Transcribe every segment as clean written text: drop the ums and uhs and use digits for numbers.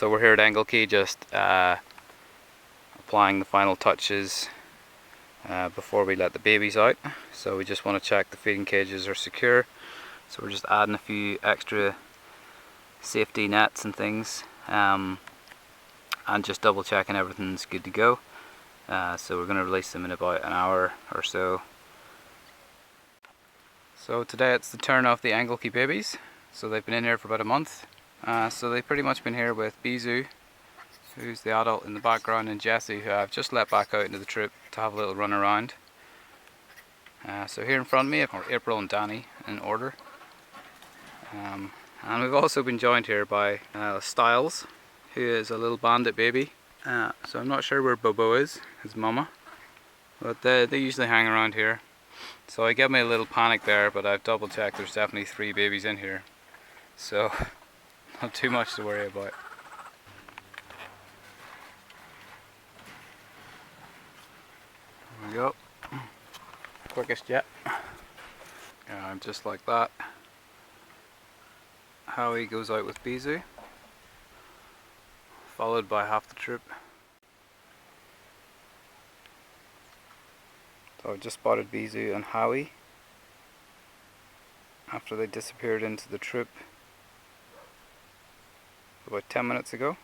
So we're here at Engeljie just applying the final touches before we let the babies out. So we just want to check the feeding cages are secure. So we're just adding a few extra safety nets and things, and just double checking everything's good to go. So we're going to release them in about an hour or so. So today it's the turn of the Engeltjie babies. So they've been in here for about a month. So they've pretty much been here with Bizu, who's the adult in the background, and Jessie, who I've just let back out into the troop to have a little run around. So here in front of me are April and Dani in order. And we've also been joined here by Styles, who is a little bandit baby. So I'm not sure where Bobo is, his mama, but they usually hang around here. So I gave me a little panic there, but I've double checked, there's definitely 3 babies in here. So not too much to worry about. There we go. Quickest yet. Yeah, I'm just like that. Howey goes out with Bisou, followed by half the troop. So I've just spotted Bisou and Howey after they disappeared into the troop about 10 minutes ago.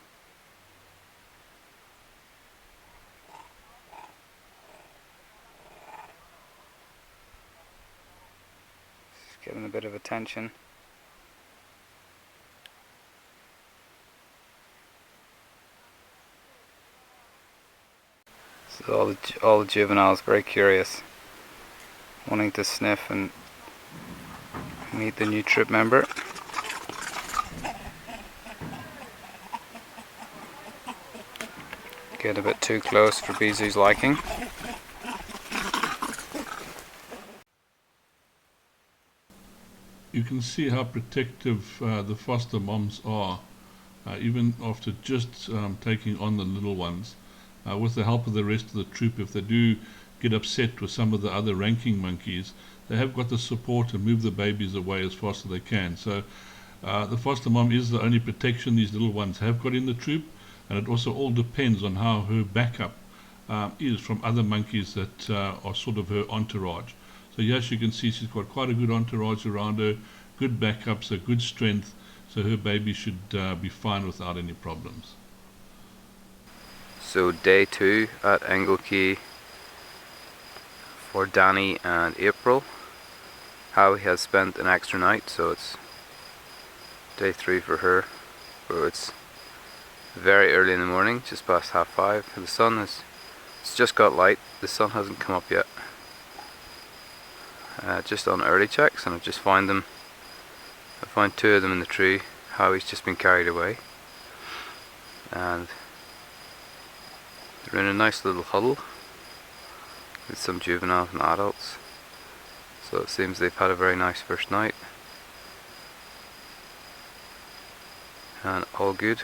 Just getting a bit of attention. So all the juveniles very curious, wanting to sniff and meet the new troop member. Get a bit too close for Bisou's liking. You can see how protective the foster moms are, even after just taking on the little ones. With the help of the rest of the troop, if they do get upset with some of the other ranking monkeys, they have got the support to move the babies away as fast as they can. So the foster mom is the only protection these little ones have got in the troop, and it also all depends on how her backup is from other monkeys that are sort of her entourage. So yes, you can see she's got quite a good entourage around her, good backups, a good strength, so her baby should be fine without any problems. So day 2 at Engeljie for Dani and April. Howey has spent an extra night, so it's day 3 for her. But it's very early in the morning, just past 5:30. The sun it's just got light. The sun hasn't come up yet. Just on early checks, and I've just found them. I found 2 of them in the tree. Howey's just been carried away, and they're in a nice little huddle with some juveniles and adults. So it seems they've had a very nice first night, and all good.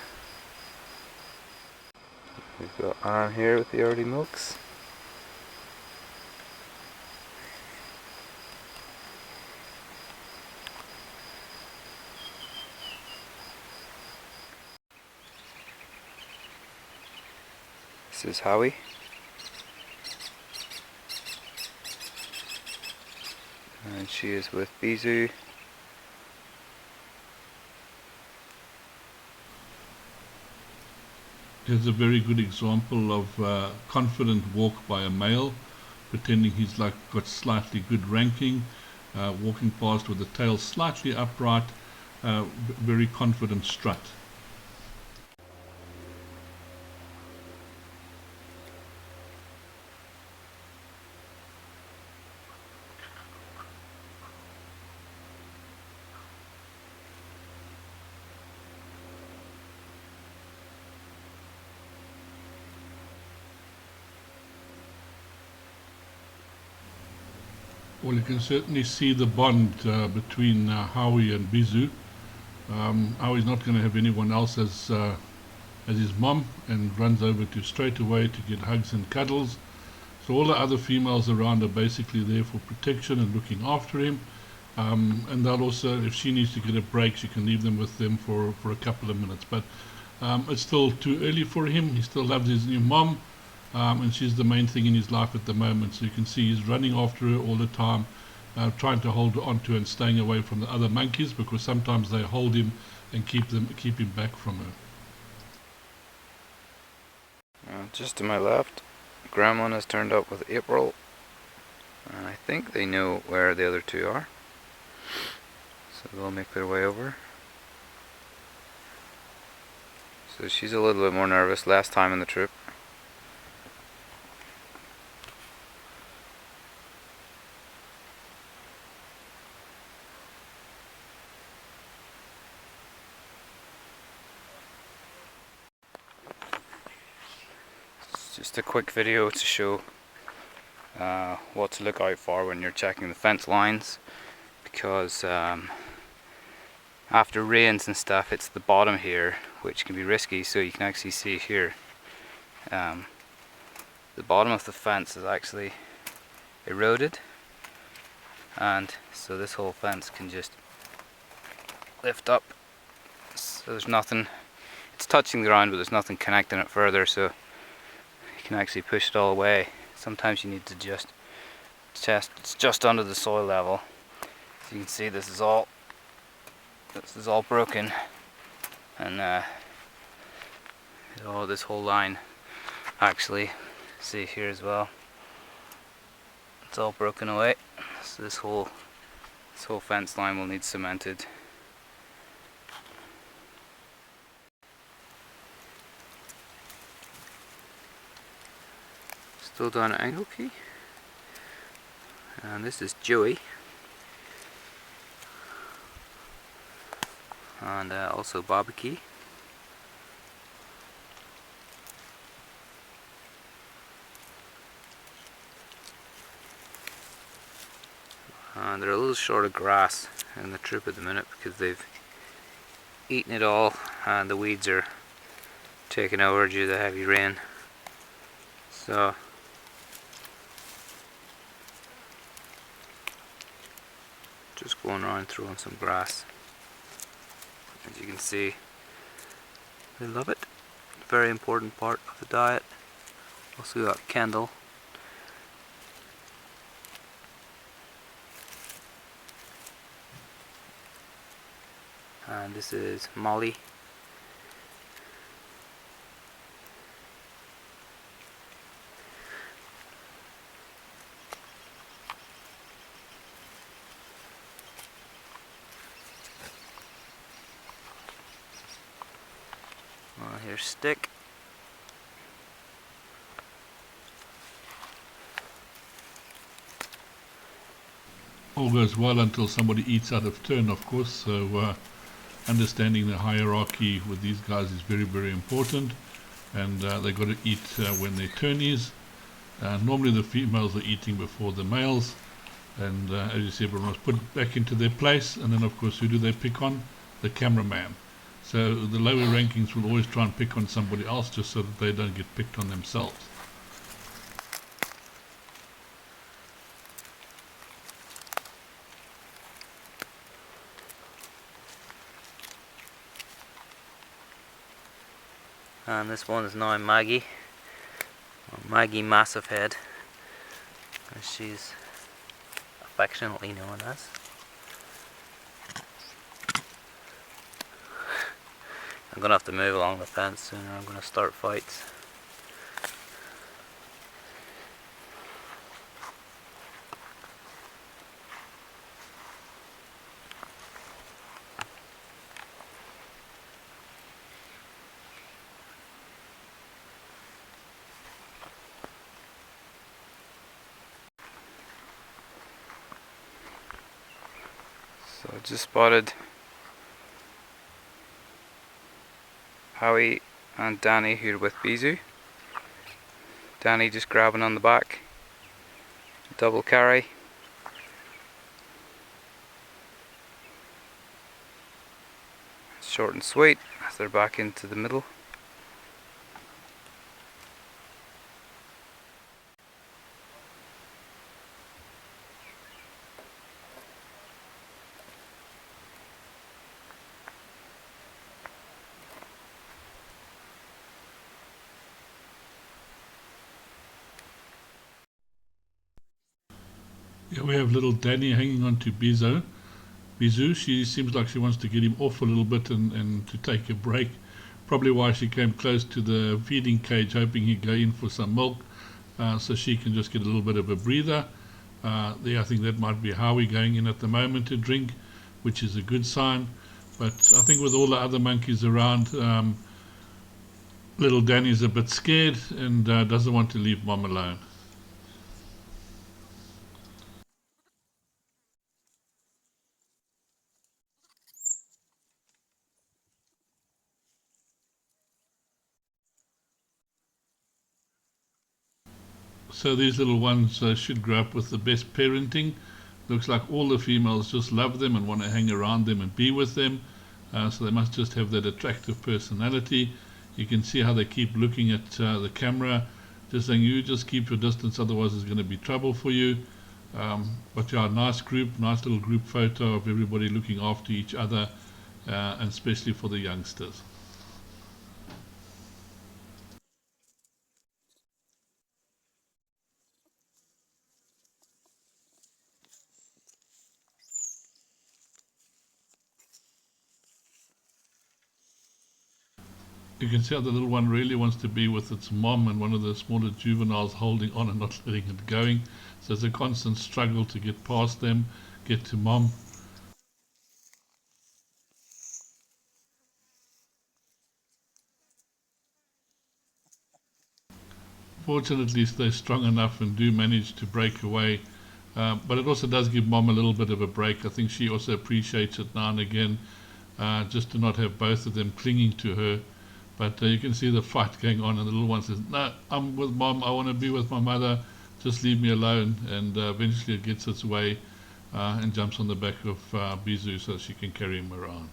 We've got Anne here with the early milks. This is Howey. And she is with Bizu. Here's a very good example of confident walk by a male, pretending he's like got slightly good ranking, walking past with the tail slightly upright, very confident strut. Well, you can certainly see the bond between Howey and Bizu. Howey's not going to have anyone else as his mom, and runs over to straight away to get hugs and cuddles. So all the other females around are basically there for protection and looking after him. And they'll also, if she needs to get a break, she can leave them with them for a couple of minutes. But It's still too early for him. He still loves his new mom, and she's the main thing in his life at the moment. So you can see he's running after her all the time, trying to hold on to and staying away from the other monkeys, because sometimes they hold him and keep him back from her. Just to my left, Grandma has turned up with April, and I think they know where the other two are, so they'll make their way over. So she's a little bit more nervous, last time in the troop. It's just a quick video to show what to look out for when you're checking the fence lines, because after rains and stuff, it's the bottom here which can be risky. So you can actually see here, the bottom of the fence is actually eroded, and so this whole fence can just lift up. So there's nothing, it's touching the ground, but there's nothing connecting it further, so you can actually push it all away. Sometimes you need to just test, it's just under the soil level. So you can see this is all broken, and this whole line, actually, see here as well, it's all broken away. So this whole fence line will need cemented. Still down at Engeljie, and this is Joey, and also Barbecue. And they're a little short of grass in the troop at the minute because they've eaten it all, and the weeds are taking over due to the heavy rain. So just going around throwing some grass. As you can see, they love it. Very important part of the diet. Also got Kendall. And this is Molly. Here's Stick. All goes well until somebody eats out of turn, of course. So understanding the hierarchy with these guys is very, very important, and they got to eat when their turn is. Normally the females are eating before the males, and as you see, everyone was put back into their place. And then of course, who do they pick on? The cameraman. So the lower rankings will always try and pick on somebody else, just so that they don't get picked on themselves. And this one is now Maggie, or Maggie Massive Head, as she's affectionately known as. I'm going to have to move along the fence soon, or I'm going to start fights. So I just spotted Howey and Dani here with Bizu. Dani just grabbing on the back, double carry. Short and sweet as they're back into the middle. Yeah, we have little Dani hanging on to Bisou. Bisou, she seems like she wants to get him off a little bit and to take a break. Probably why she came close to the feeding cage, hoping he'd go in for some milk, so she can just get a little bit of a breather. There, I think that might be Howey going in at the moment to drink, which is a good sign. But I think with all the other monkeys around, little Danny's a bit scared and doesn't want to leave mom alone. So these little ones should grow up with the best parenting. Looks like all the females just love them and want to hang around them and be with them. So they must just have that attractive personality. You can see how they keep looking at the camera, just saying, you just keep your distance, otherwise there's going to be trouble for you. But yeah, nice group, nice little group photo of everybody looking after each other, and especially for the youngsters. You can see how the little one really wants to be with its mom, and one of the smaller juveniles holding on and not letting it going. So it's a constant struggle to get past them, get to mom. Fortunately, they're strong enough and do manage to break away. But it also does give mom a little bit of a break. I think she also appreciates it now and again, just to not have both of them clinging to her. But you can see the fight going on, and the little one says, "No, I'm with mom. I want to be with my mother. Just leave me alone." And eventually it gets its way and jumps on the back of Bizu so she can carry him around.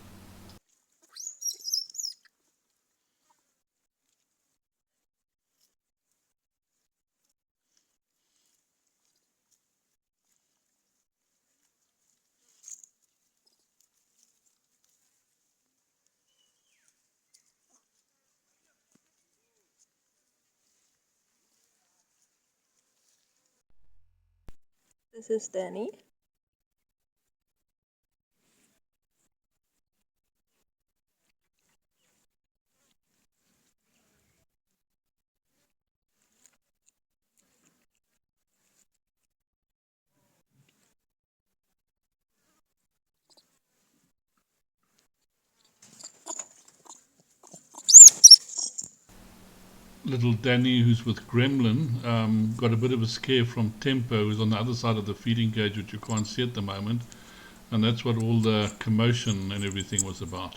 This is Dani. Little Danny, who's with Gremlin, got a bit of a scare from Tempo, who's on the other side of the feeding cage, which you can't see at the moment. And that's what all the commotion and everything was about.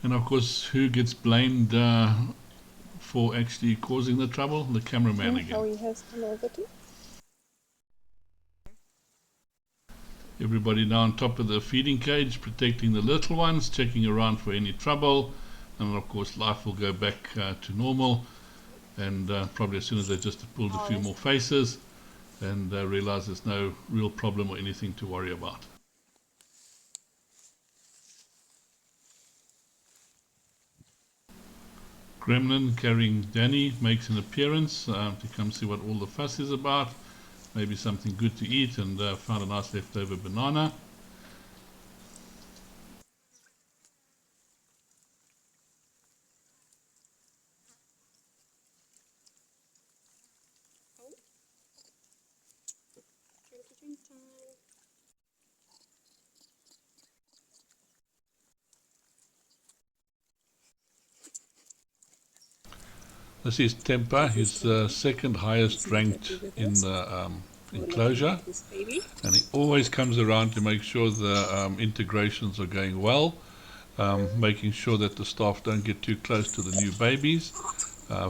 And of course, who gets blamed for actually causing the trouble? The cameraman again. Howey has come over to. Everybody now on top of the feeding cage, protecting the little ones, checking around for any trouble. And of course, life will go back to normal. And probably as soon as they just pulled a few more faces and realize there's no real problem or anything to worry about. Gremlin carrying Dani makes an appearance to come see what all the fuss is about. Maybe something good to eat, and found a nice leftover banana. This is Temper. He's the second highest ranked in the enclosure, and he always comes around to make sure the integrations are going well, making sure that the staff don't get too close to the new babies.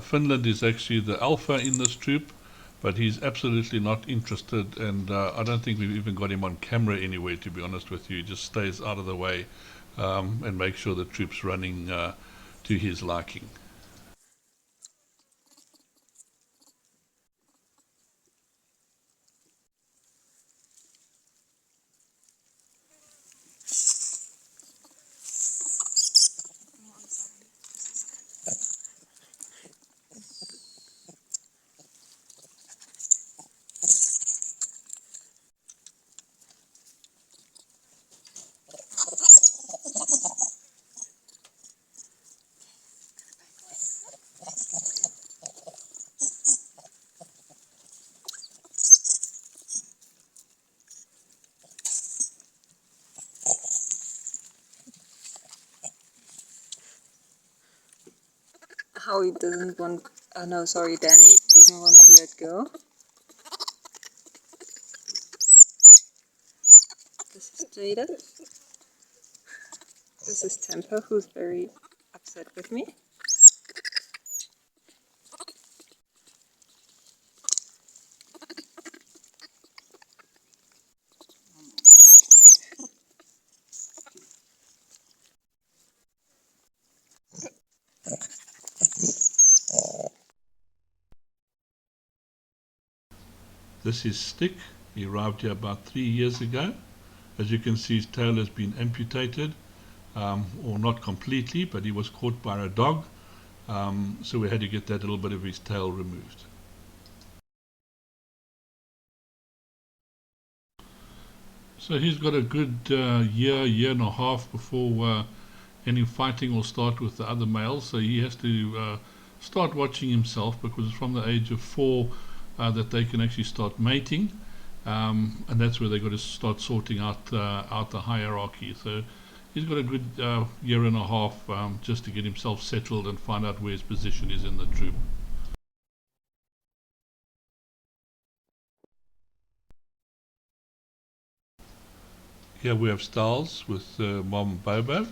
Finland is actually the alpha in this troop, but he's absolutely not interested, and I don't think we've even got him on camera anywhere, to be honest with you. He just stays out of the way and makes sure the troop's running to his liking. Howey doesn't want, oh no, sorry, Dani doesn't want to let go. This is Jada. This is Temper, who's very upset with me. This is Stick. He arrived here about 3 years ago. As you can see, his tail has been amputated, or not completely, but he was caught by a dog, so we had to get that little bit of his tail removed. So he's got a good year and a half before any fighting will start with the other males, so he has to start watching himself, because it's from the age of 4 that they can actually start mating, and that's where they've got to start sorting out the hierarchy. So he's got a good year and a half just to get himself settled and find out where his position is in the troop. Here we have Styles with Mom Bobo,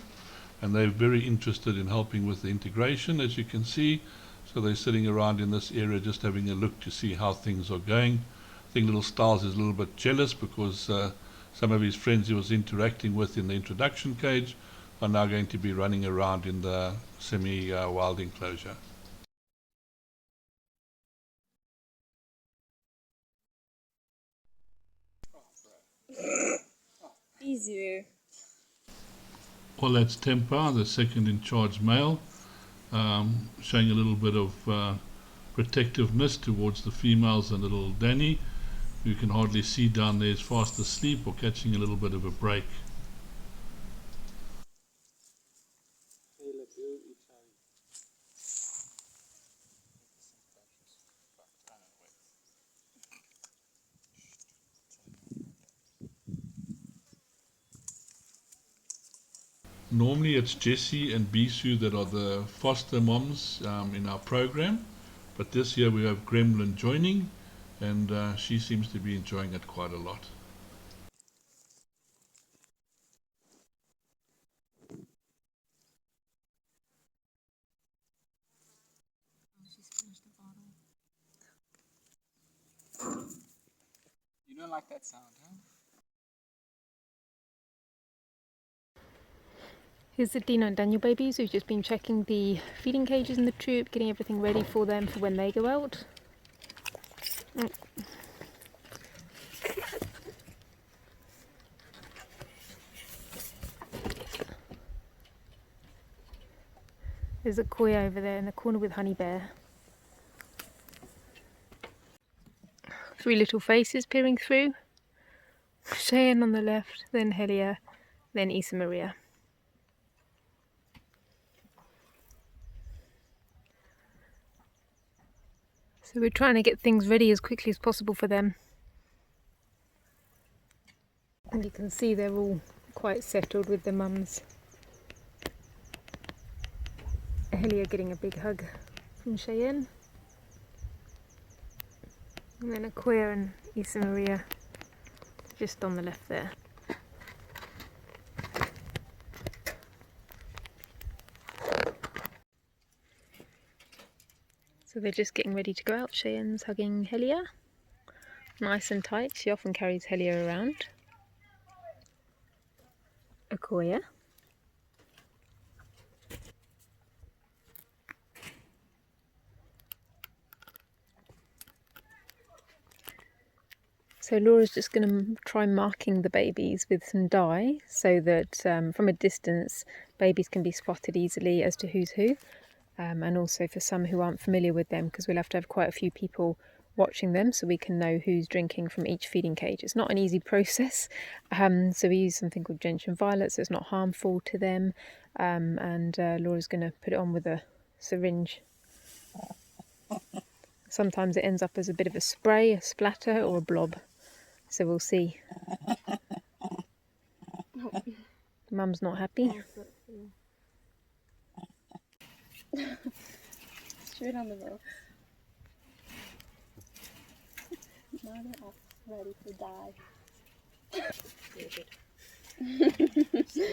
and they're very interested in helping with the integration, as you can see. So they're sitting around in this area just having a look to see how things are going. I think little Styles is a little bit jealous because some of his friends he was interacting with in the introduction cage are now going to be running around in the semi-wild enclosure. Easier. Well, that's Temper, the second in charge male, showing a little bit of protectiveness towards the females and little Dani, who you can hardly see down there, is fast asleep or catching a little bit of a break. Normally it's Jessie and Bisou that are the foster moms in our program, but this year we have Gremlin joining, and she seems to be enjoying it quite a lot. You don't like that sound, huh? Here's the Dino and Daniel babies who've just been checking the feeding cages in the troop, getting everything ready for them for when they go out. There's Okoye over there in the corner with Honey Bear. 3 little faces peering through. Cheyenne on the left, then Helea, then Isa-Maria. So we're trying to get things ready as quickly as possible for them. And you can see they're all quite settled with the mums. Helea getting a big hug from Cheyenne. And then Okoye and Isa-Maria just on the left there. So they're just getting ready to go out. Cheyenne's hugging Helea, nice and tight. She often carries Helea around. Okoye. So Laura's just going to try marking the babies with some dye so that from a distance babies can be spotted easily as to who's who. And also for some who aren't familiar with them, because we'll have to have quite a few people watching them so we can know who's drinking from each feeding cage. It's not an easy process, so we use something called gentian violet so it's not harmful to them, and Laura's going to put it on with a syringe. Sometimes it ends up as a bit of a spray, a splatter or a blob, so we'll see. Mum's not happy. Straight on the boat. Now they're all ready to die. Yeah, good.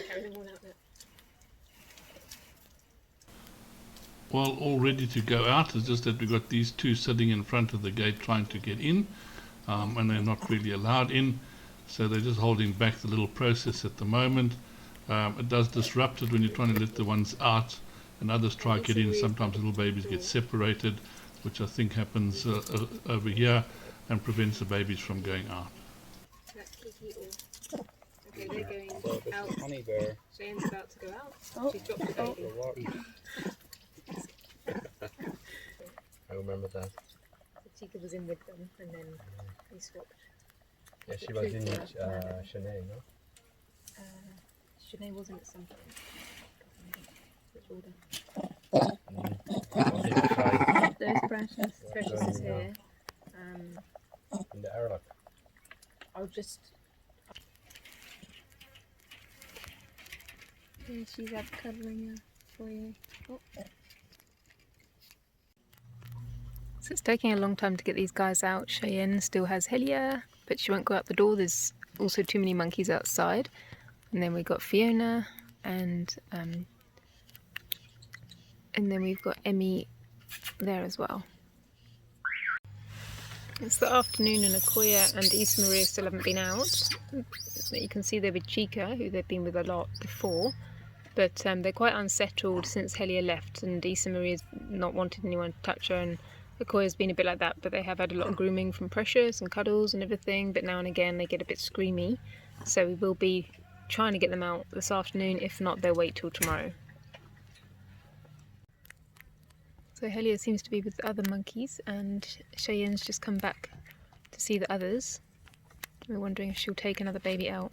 Carry them all out there. Well, all ready to go out. It's just that we've got these two sitting in front of the gate trying to get in, and they're not really allowed in, so they're just holding back the little process at the moment. It does disrupt it when you're trying to let the ones out and others try to get in. Sometimes little babies get separated, which I think happens over here, and prevents the babies from going out. Okay, they're going out. Honey bear. Shane's about to go out. Oh. She's dropped the baby. I remember that. Chica was in with them and then they swapped. Yeah, she was in Chennai, no? Sinead wasn't at some point. Which order? There's Precious. Precious is here. In the airlock. I'll just. Yeah, she's up cuddling her for you. Oh. So it's taking a long time to get these guys out. Cheyenne still has Helea, but she won't go out the door. There's also too many monkeys outside. And then we've got Fiona and then we've got Emmy there as well. It's the afternoon and Okoye and Isa-Maria still haven't been out. You can see they're with Chica, who they've been with a lot before. But they're quite unsettled since Helea left, and Isa-Maria's not wanted anyone to touch her, and Okoye's been a bit like that, but they have had a lot of grooming from Precious and cuddles and everything, but now and again they get a bit screamy. So we will be trying to get them out this afternoon. If not, they'll wait till tomorrow. So Helea seems to be with the other monkeys, and Cheyenne's just come back to see the others. We're wondering if she'll take another baby out.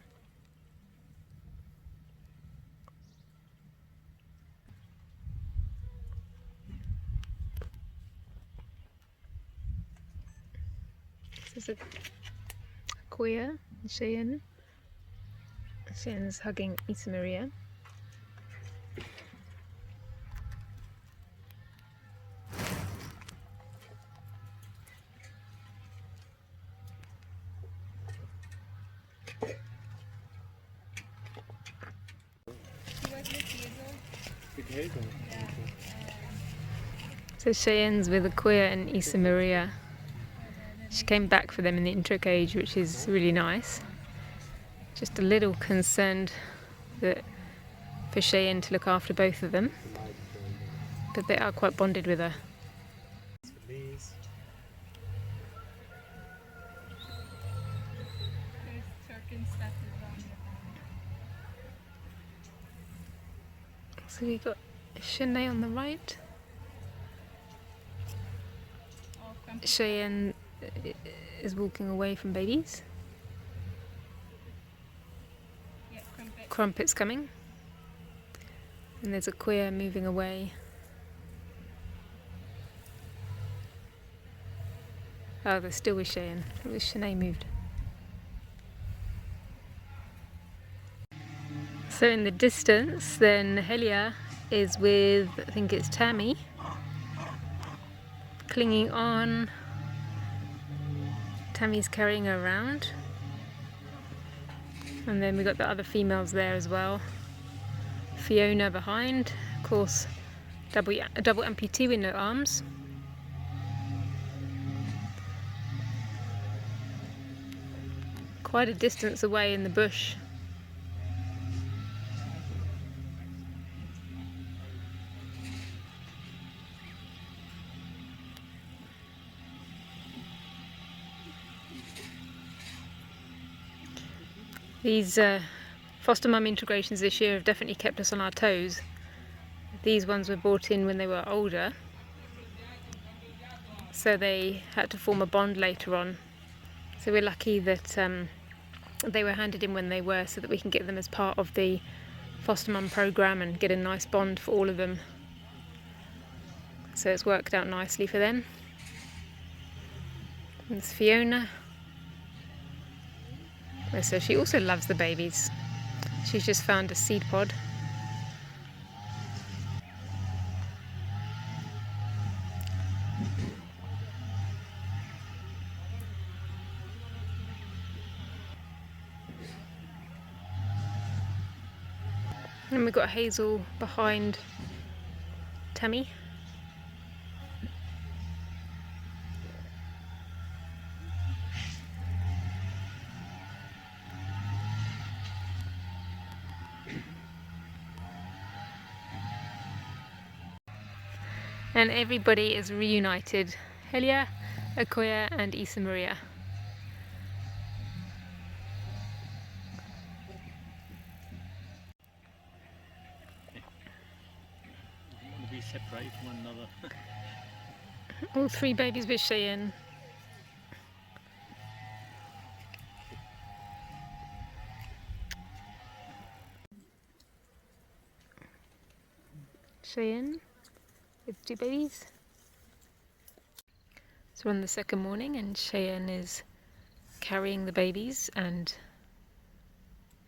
This is Okoye and Cheyenne. Cheyenne's hugging Isa-Maria. So Cheyenne's with Okoye and Isa-Maria. She came back for them in the intro cage, which is really nice. Just a little concerned that for Cheyenne to look after both of them, but they are quite bonded with her. So we've got Sinead on the right. Cheyenne is walking away from babies. Crumpet's coming. And there's Okoye moving away. Oh, they're still with Cheyenne. It was Sinead moved. So in the distance, then Helea is with, I think it's Tammy, clinging on. Tammy's carrying her around. And then we've got the other females there as well. Fiona behind, of course, a double amputee with no arms. Quite a distance away in the bush. These foster mum integrations this year have definitely kept us on our toes. These ones were brought in when they were older, so they had to form a bond later on. So we're lucky that they were handed in when they were, so that we can get them as part of the foster mum program and get a nice bond for all of them. So it's worked out nicely for them. And there's Fiona. So she also loves the babies. She's just found a seed pod. And we've got Hazel behind Tammy. And everybody is reunited. Helea, Okoye and Isa-Maria. Want to be separated from one another. All three babies with Cheyenne. Cheyenne with 2 babies. So we're on the second morning and Cheyenne is carrying the babies and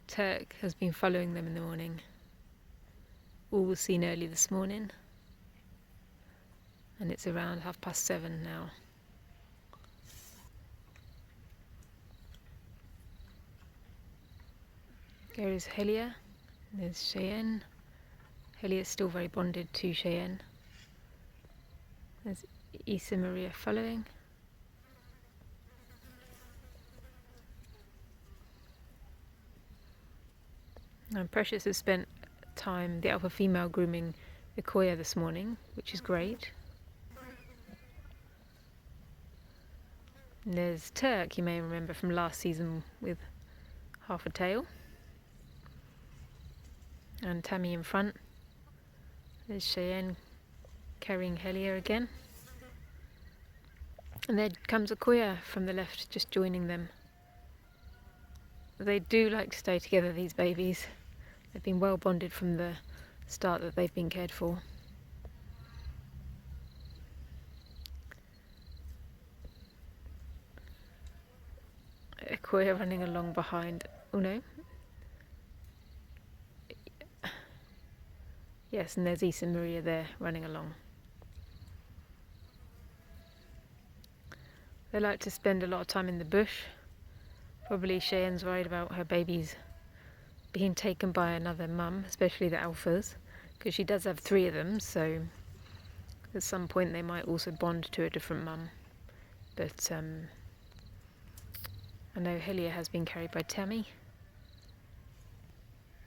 Turk has been following them in the morning. All was seen early this morning and it's around 7:30 now. There is Helea, there's Cheyenne. Helea is still very bonded to Cheyenne. There's Isa-Maria following. And Precious has spent time, the alpha female, grooming Okoye this morning, which is great. And there's Turk, you may remember from last season, with half a tail. And Tammy in front. There's Cheyenne carrying Helea again. And there comes Okoye from the left, just joining them. They do like to stay together, these babies. They've been well bonded from the start that they've been cared for. Okoye running along behind. Oh no. Yes, and there's Isa-Maria there running along. They like to spend a lot of time in the bush. Probably Cheyenne's worried about her babies being taken by another mum, especially the alphas, because she does have 3 of them, so at some point they might also bond to a different mum. But I know Helea has been carried by Tammy.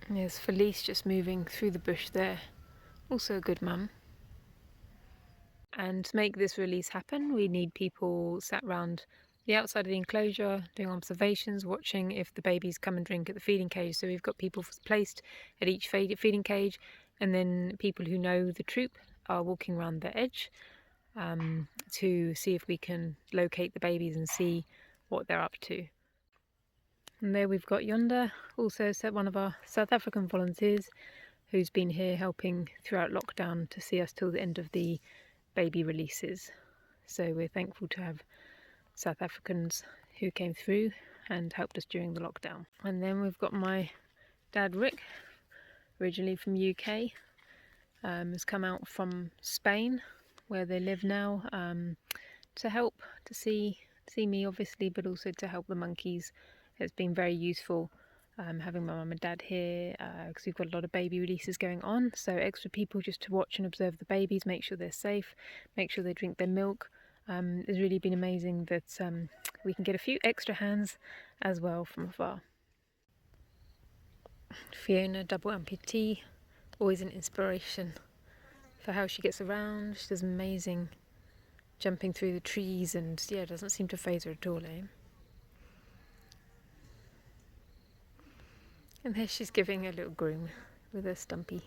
And there's Felice just moving through the bush there, also a good mum. And to make this release happen, we need people sat round the outside of the enclosure, doing observations, watching if the babies come and drink at the feeding cage. So we've got people placed at each feeding cage, and then people who know the troop are walking around the edge to see if we can locate the babies and see what they're up to. And there we've got Yonda, also one of our South African volunteers who's been here helping throughout lockdown to see us till the end of the baby releases. So we're thankful to have South Africans who came through and helped us during the lockdown. And then we've got my dad Rick, originally from UK, has come out from Spain where they live now, to help, to see me obviously, but also to help the monkeys. It's been very useful having my mum and dad here, because we've got a lot of baby releases going on, so extra people just to watch and observe the babies, make sure they're safe, make sure they drink their milk. It's really been amazing that we can get a few extra hands as well from afar. Fiona, double amputee, always an inspiration for how she gets around. She does amazing jumping through the trees, and yeah, it doesn't seem to faze her at all, eh? And there she's giving a little groom with her stumpy.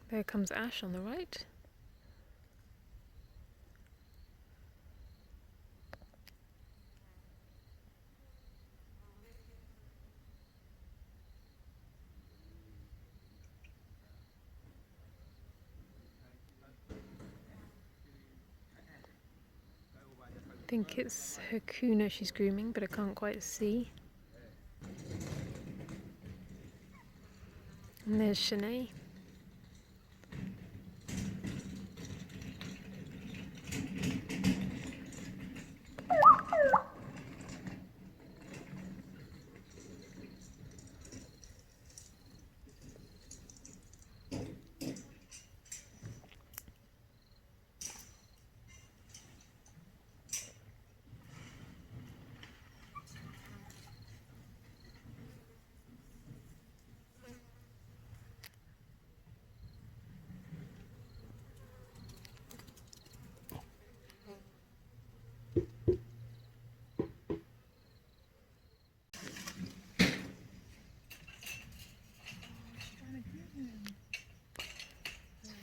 There comes Ash on the right. I think it's Hercules she's grooming, but I can't quite see. And there's Shanae.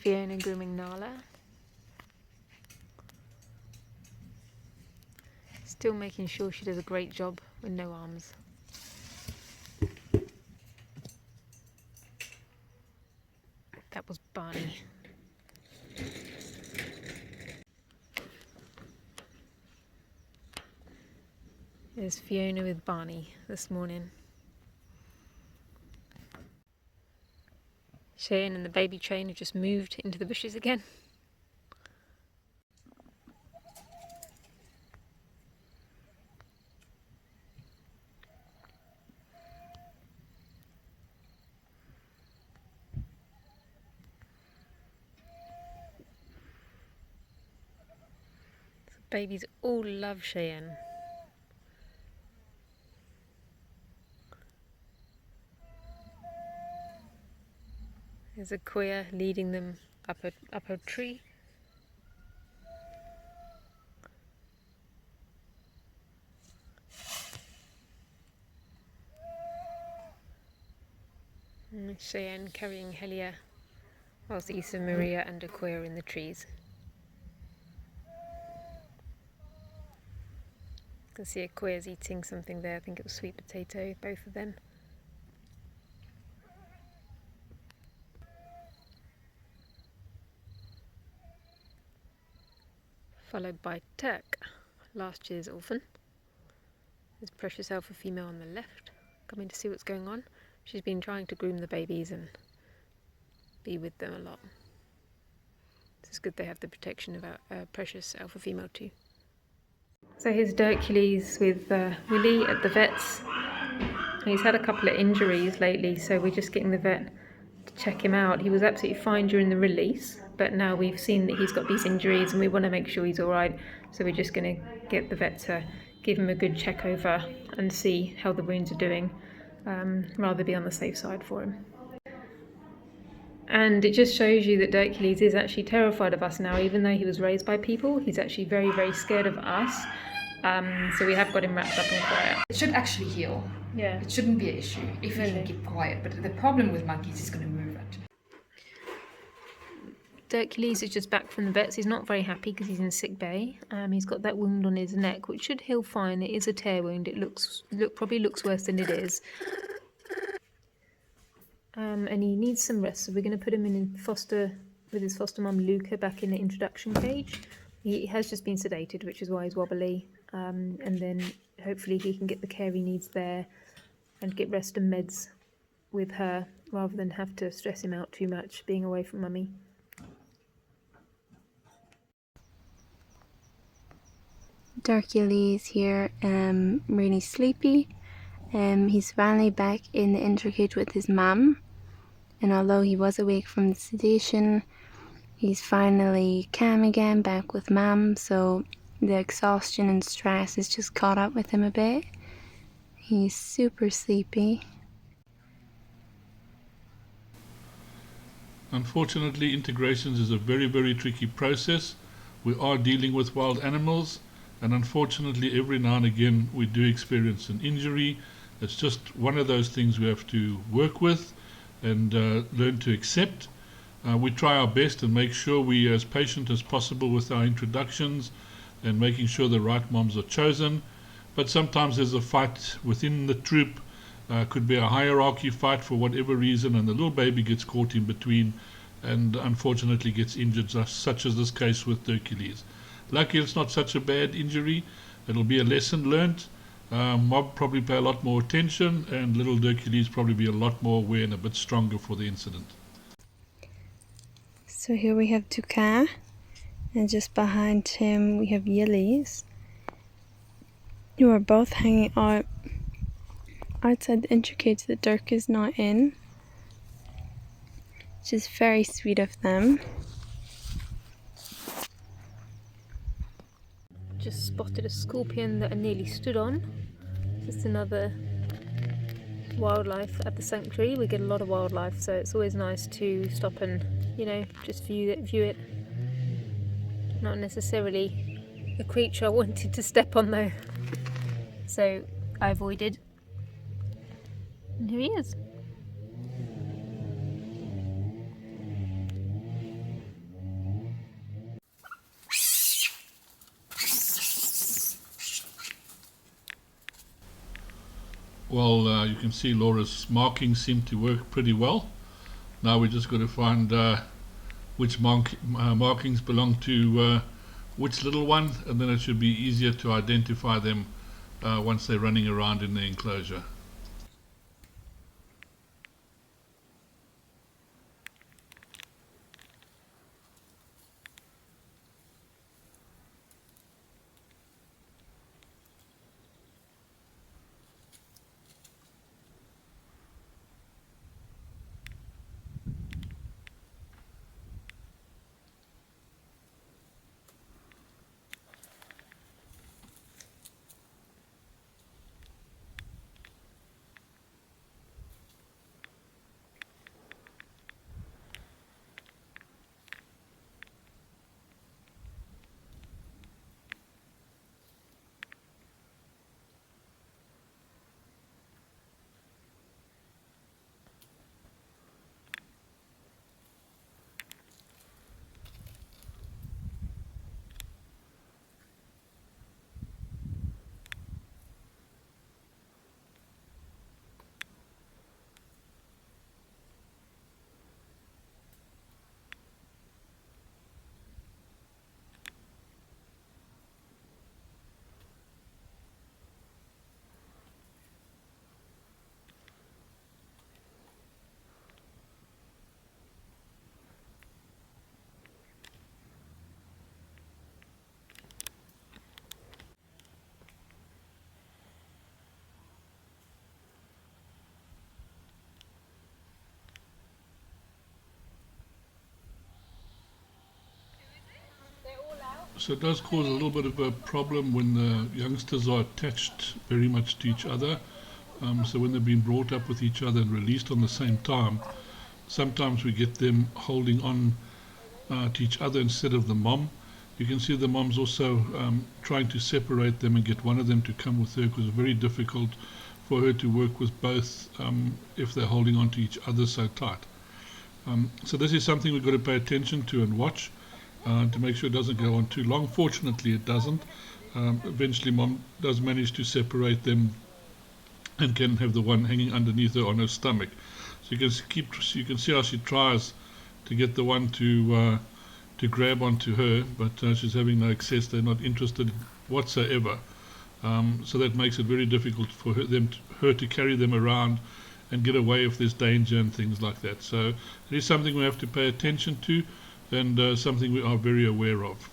Fiona grooming Nala. Still making sure she does a great job with no arms. That was Barney. There's Fiona with Barney this morning. Cheyenne and the baby train have just moved into the bushes again. The babies all love Cheyenne. There's Okoye leading them up a tree. And Cheyenne carrying Helea, whilst Isa-Maria and Okoye are in the trees. You can see Okoye's eating something there. I think it was sweet potato, both of them. Followed by Turk, last year's orphan. There's precious alpha female on the left, coming to see what's going on. She's been trying to groom the babies and be with them a lot. It's good they have the protection of our precious alpha female too. So here's Hercules with Willie at the vet's. He's had a couple of injuries lately, so we're just getting the vet to check him out. He was absolutely fine during the release, but now we've seen that he's got these injuries and we want to make sure he's alright, so we're just going to get the vet to give him a good check over and see how the wounds are doing, rather be on the safe side for him. And it just shows you that Hercules is actually terrified of us now. Even though he was raised by people, he's actually very, very scared of us. So we have got him wrapped up and quiet. It should actually heal. Yeah. It shouldn't be an issue if you can keep quiet. But the problem with monkeys is going to move it. Hercules is just back from the vets. He's not very happy because he's in sick bay. He's got that wound on his neck, which should heal fine. It is a tear wound. It probably looks worse than it is. And he needs some rest, so we're going to put him in foster with his foster mum Luca back in the introduction cage. He has just been sedated, which is why he's wobbly, and then hopefully he can get the care he needs there and get rest and meds with her rather than have to stress him out too much being away from mummy. Hercules here, really sleepy. He's finally back in the intro cage with his mum, and although he was awake from the sedation, he's finally calm again, back with mum, so the exhaustion and stress has just caught up with him a bit. He's super sleepy. Unfortunately, integrations is a very, very tricky process. We are dealing with wild animals, and unfortunately every now and again we do experience an injury. It's just one of those things we have to work with and learn to accept. We try our best and make sure we are as patient as possible with our introductions and making sure the right moms are chosen. But sometimes there's a fight within the troop, could be a hierarchy fight for whatever reason, and the little baby gets caught in between and unfortunately gets injured, such as this case with Hercules. Luckily it's not such a bad injury. It'll be a lesson learnt. Mob probably pay a lot more attention, and little Hercules probably be a lot more aware and a bit stronger for the incident. So here we have Tuka, and just behind him we have Yillies, who are both hanging out outside the intro cage that Dirk is not in, which is very sweet of them. Just spotted a scorpion that I nearly stood on. Just another wildlife at the sanctuary. We get a lot of wildlife, so it's always nice to stop and, you know, just view it. Not necessarily a creature I wanted to step on though, so I avoided. And here he is. Well, you can see Laura's markings seem to work pretty well. Now we just got to find which markings belong to which little one, and then it should be easier to identify them once they're running around in the enclosure. So it does cause a little bit of a problem when the youngsters are attached very much to each other. So when they've been brought up with each other and released on the same time, sometimes we get them holding on to each other instead of the mom. You can see the mom's also trying to separate them and get one of them to come with her, because it's very difficult for her to work with both if they're holding on to each other so tight. So this is something we've got to pay attention to and watch to make sure it doesn't go on too long. Fortunately it doesn't. Eventually mom does manage to separate them and can have the one hanging underneath her on her stomach. So you can see how she tries to get the one to grab onto her, but she's having no access. They're not interested whatsoever. So that makes it very difficult for her to carry them around and get away if there's danger and things like that. So it is something we have to pay attention to, and something we are very aware of.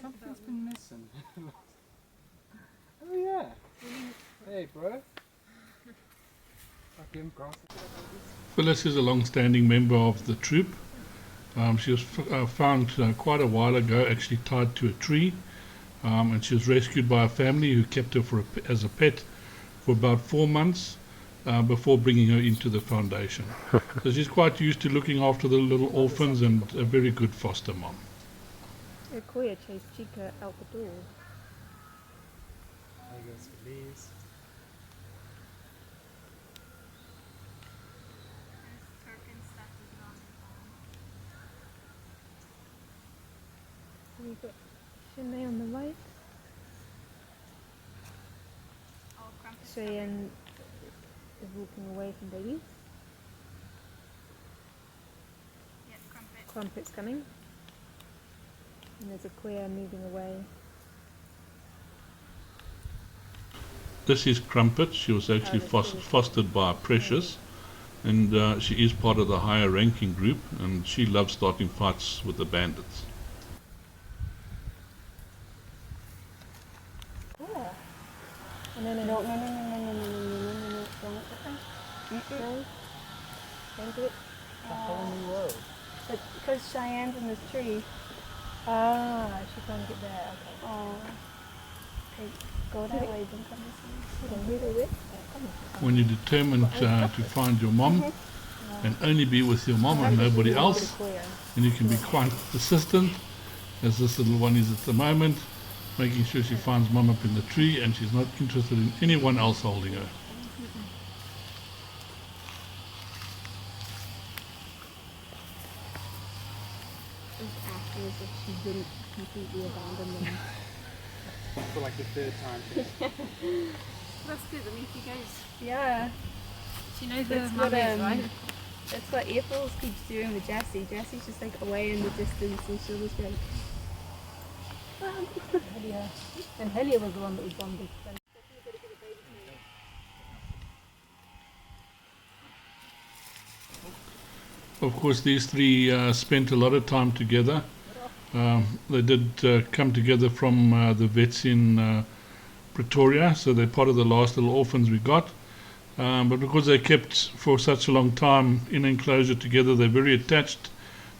Something's been missing. Oh yeah. Hey bro. Phyllis is a long-standing member of the troop. She was found quite a while ago, actually tied to a tree, and she was rescued by a family who kept her as a pet for about 4 months before bringing her into the foundation. So she's quite used to looking after the little orphans and a very good foster mom. Okoye chased Chica out the door. There goes Feliz. So we've got Shanae on the right. Cheyenne is walking away from babies. Crumpet's coming. And there's Okoye moving away. This is Crumpet. She was actually fostered by Precious, and she is part of the higher ranking group, and she loves starting fights with the bandits. No, don't do it. A whole new world. But because Cheyenne's in this tree. Ah, she's trying to get there. Okay. Oh. Okay, go that way, don't come this way. When you're determined to find your mom and only be with your mom and nobody else, then you can be quite persistent, as this little one is at the moment, making sure she finds mom up in the tree and she's not interested in anyone else holding her. Acting as if she didn't completely abandon them. For like the third time. That's good. I mean, she goes. Yeah. She knows That's where what, mum is, right? That's what April keeps doing with Jessie. Jessie's just like away in the distance and she'll just be like, Helea. And Helea was the one that was bonded. Of course, these three spent a lot of time together. They did come together from the vets in Pretoria, so they're part of the last little orphans we got. But because they kept for such a long time in enclosure together, they're very attached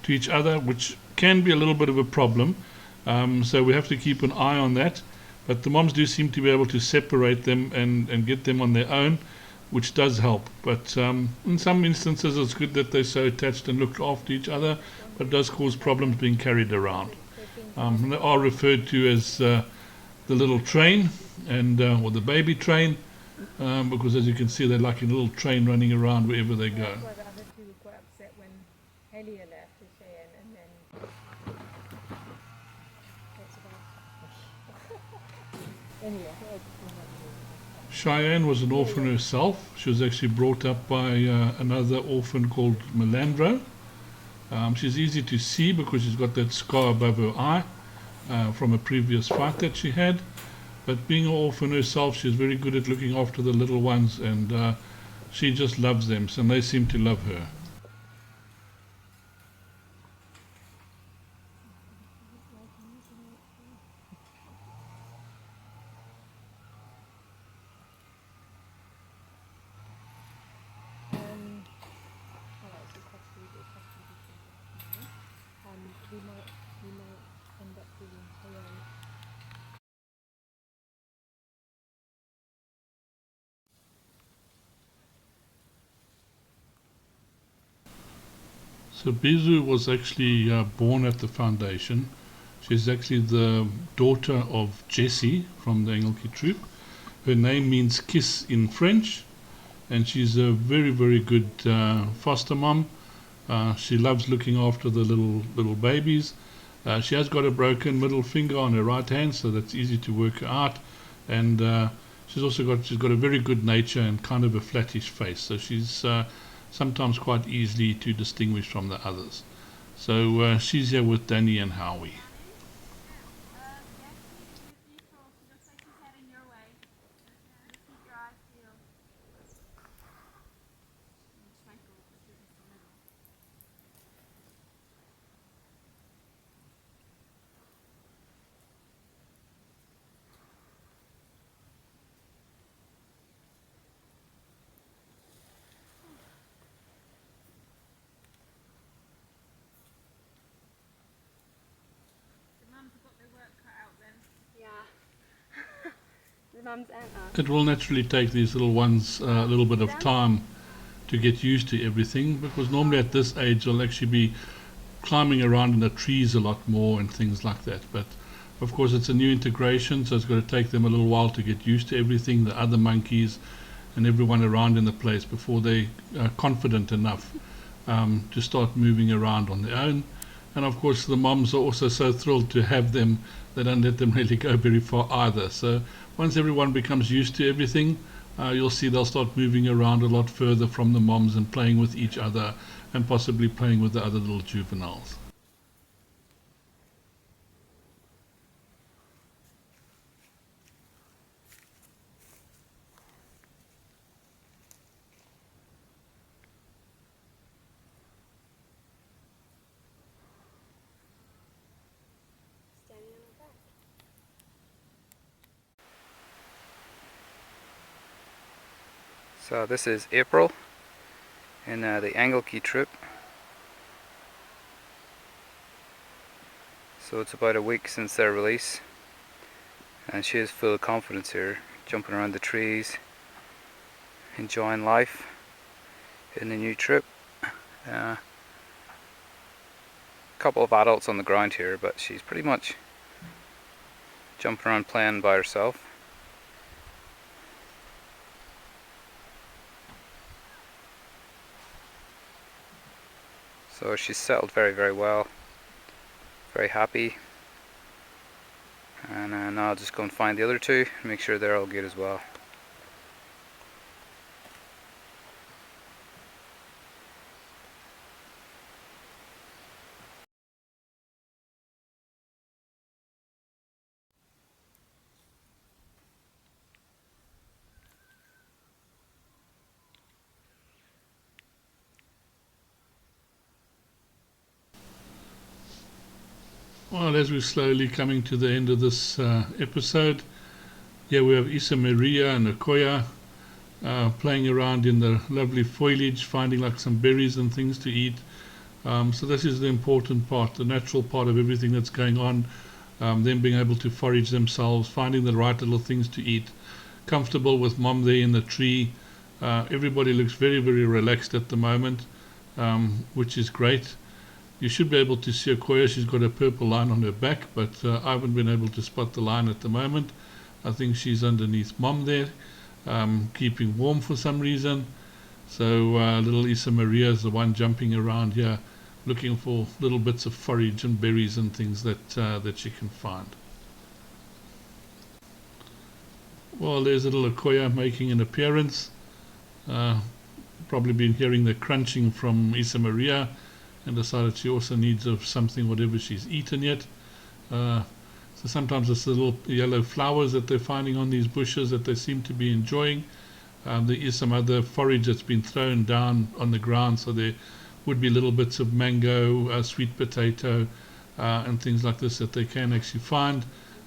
to each other, which can be a little bit of a problem. So we have to keep an eye on that. But the moms do seem to be able to separate them and get them on their own, which does help. But in some instances it's good that they're so attached and look after each other, but it does cause problems being carried around. They are referred to as the little train and or the baby train, because as you can see they're like a little train running around wherever they go. That's why the other two were quite upset when Helea left with Cheyenne, and then anyway. Cheyenne was an orphan herself. She was actually brought up by another orphan called Melandro. She's easy to see because she's got that scar above her eye from a previous fight that she had. But being an orphan herself, she's very good at looking after the little ones, and she just loves them, and they seem to love her. We might end up doing Howey. So Bizu was actually born at the foundation. She's actually the daughter of Jessie from the Engeljie troop. Her name means kiss in French, and she's a very, very good foster mom. She loves looking after the little babies. She has got a broken middle finger on her right hand, so that's easy to work her out. And she's got a very good nature and kind of a flattish face, so she's sometimes quite easily to distinguish from the others. So she's here with Dani and Howey. It will naturally take these little ones a little bit of time to get used to everything, because normally at this age they'll actually be climbing around in the trees a lot more and things like that. But of course it's a new integration, so it's going to take them a little while to get used to everything, the other monkeys and everyone around in the place, before they are confident enough to start moving around on their own. And of course the moms are also so thrilled to have them, they don't let them really go very far either. So once everyone becomes used to everything, you'll see they'll start moving around a lot further from the moms and playing with each other and possibly playing with the other little juveniles. So this is April in the Engeljie troop. So it's about a week since their release, and she is full of confidence here, jumping around the trees, enjoying life in the new troop. Couple of adults on the ground here, but she's pretty much jumping around playing by herself. So she's settled very, very well, very happy. And now I'll just go and find the other two and make sure they're all good as well. Well, as we're slowly coming to the end of this episode, here we have Isa-Maria and Okoye playing around in the lovely foliage, finding like some berries and things to eat. So this is the important part, the natural part of everything that's going on. Them being able to forage themselves, finding the right little things to eat, comfortable with mom there in the tree. Everybody looks very, very relaxed at the moment, which is great. You should be able to see Okoye. She's got a purple line on her back, but I haven't been able to spot the line at the moment. I think she's underneath mom there, keeping warm for some reason. So little Isa-Maria is the one jumping around here, looking for little bits of forage and berries and things that she can find. Well, there's little Okoye making an appearance. Probably been hearing the crunching from Isa-Maria, and decided she also needs of something, whatever she's eaten yet. So sometimes it's the little yellow flowers that they're finding on these bushes that they seem to be enjoying. There is some other forage that's been thrown down on the ground, so there would be little bits of mango, sweet potato, and things like this that they can actually find.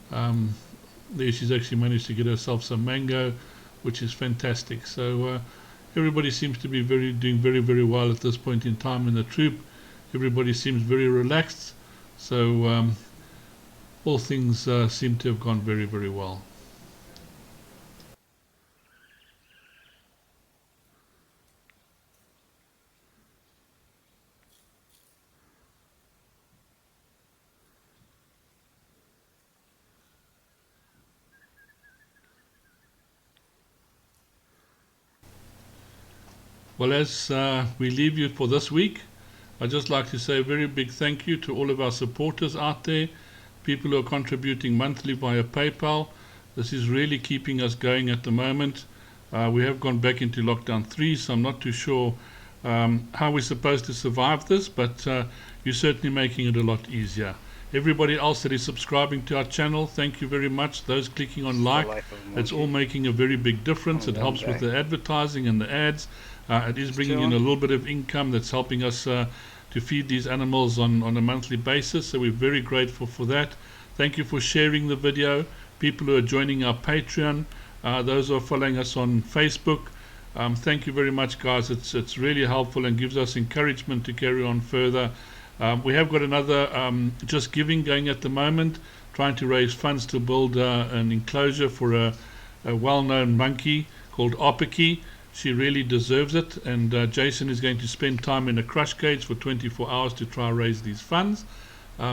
There she's actually managed to get herself some mango, which is fantastic. So everybody seems to be doing very, very well at this point in time in the troop. Everybody seems very relaxed, so all things seem to have gone very, very well. Well, as we leave you for this week, I'd just like to say a very big thank you to all of our supporters out there, people who are contributing monthly via PayPal. This is really keeping us going at the moment. We have gone back into lockdown 3, so I'm not too sure how we're supposed to survive this, but you're certainly making it a lot easier. Everybody else that is subscribing to our channel, thank you very much. Those clicking on like, it's all making a very big difference. It helps with the advertising and the ads. It is bringing in a little bit of income that's helping us to feed these animals on a monthly basis, so we're very grateful for that. Thank you for sharing the video. People who are joining our Patreon, those who are following us on Facebook, thank you very much, guys. It's really helpful and gives us encouragement to carry on further. We have got another Just Giving going at the moment, trying to raise funds to build an enclosure for a well-known monkey called Okoye. She really deserves it, and Jason is going to spend time in a crush cage for 24 hours to try raise these funds.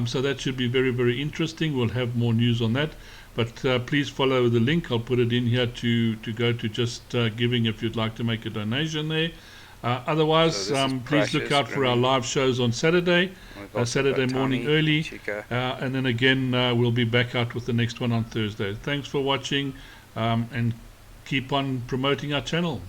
So that should be very, very interesting. We'll have more news on that, but please follow the link. I'll put it in here to go to Just Giving if you'd like to make a donation there. Otherwise, please look out for our live shows on Saturday, Saturday morning early, and then again we'll be back out with the next one on Thursday. Thanks for watching, and keep on promoting our channel.